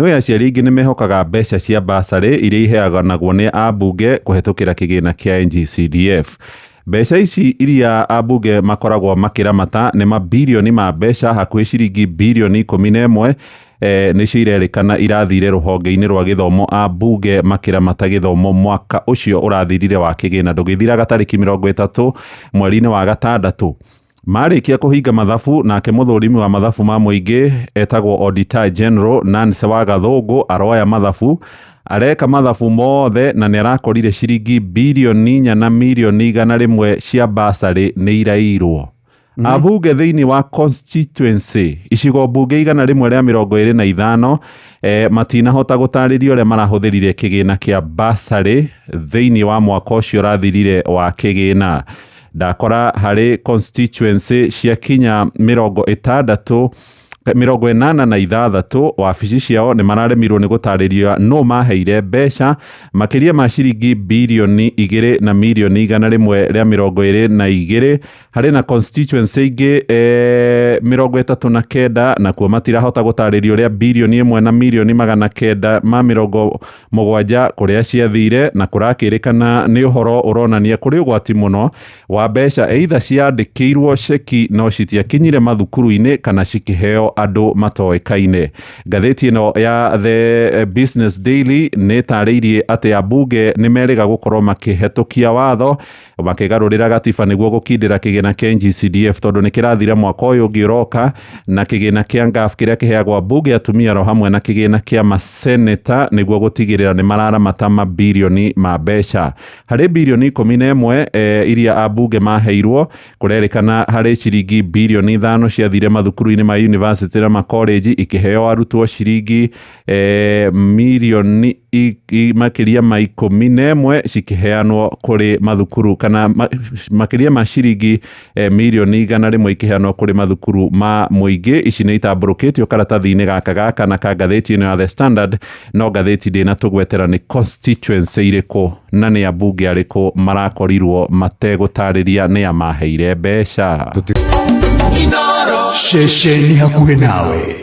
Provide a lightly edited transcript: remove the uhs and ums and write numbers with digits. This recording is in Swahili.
Niwe aciari aingĩ nĩmehokaga mbeca cia basarĩ iria iheanagwo nĩ ambunge kũhetũkĩra kĩgĩna kĩa NG-CDF. Mbeca ici iria ambunge makoragwo makĩramata nĩ mabilioni ma mbeca hakuhĩ ciringi bilioni 11 nĩcio irerĩkana irathire rũhonge-inĩ rwa gĩthomo ambunge makĩramata gĩthomo mwaka ũcio ũrathirire wa kĩgĩna ndũgĩthiraga tarĩki 30 mweri-inĩ wa gatandatũ. Marĩkia kũhinga mathabu nake mũthũrimi wa mathabu ma mũingĩ etagwo Auditor General Nancy wa Gathũngũ aroya mathabu areka mathabu mothe na nĩarakorire ciringi bilioni 4 na milioni 100 cia basarĩ nĩ irairwo. Ambunge thĩinĩ wa constituency icigo mbunge 125 matinahota gũtarĩria ũrĩa marahũthĩrire kĩgĩna kĩa basarĩ thĩinĩ wa mwaka ũcio ũrathirire wa kĩgĩna. Ndakora harĩ constituency cia kinya 86 wabici ciao nĩ mararemirwo nĩ gũtarĩria no maheire mbeca makĩria ma ciringi bilioni 2 na milioni 122 harĩ na constituency ingĩ 39 na kuo matirahota gũtarĩria ũrĩa bilioni 1 na milioni 970 kũrĩa ciathire na kũrakĩrĩkana nĩ ũhoro ũronania kũrĩ ũgwati mũno wa mbeca either ciandĩkĩirwo ceki no citiakinyire mathukuru-inĩ kana cikĩheo andũ matoĩkaine. Ngathĩti ĩno ya The Business Daily nĩ tarĩirie atĩ ambunge nĩ merĩga gũkorwo makĩhetũkia watho makĩgarũrĩra gatiba nĩguo gũkindĩra kĩgĩna kĩa NG-CDF tondũ nĩ kĩrathira mwaka ũyũ ũngĩ ũroka na kĩgĩna kĩa ngaf kĩrĩa kĩheagwo ambunge atumia ro hamwe na kĩgĩna kĩa maseneta nĩguo gũtigĩrĩra nĩ mararamata mabilioni ma mbeca. Harĩ bilioni 11 iria ambunge maheirwo kũrerĩkana harĩ ciringi bilioni 5 ciathire mathukuru-inĩ ma university na makoleji ikĩheo arutwo ciringi milioni makĩria ma 11 cikĩheanwo kũrĩ mathukuru kana makĩria ma ciringi milioni 100 ikĩheanwo kũrĩ mathukuru ma mũingĩ. Ici nĩ itambũrũkĩtio karatathi-inĩ gaka na ka ngathĩti ĩno ya The Standard, no ngathĩti ndĩna tũgwetera nĩ constituency irĩkũ na nĩ ambunge arĩkũ marakorirwo mategũtarĩria nĩ amaheire mbeca. Shesheni hakuhĩ nawe.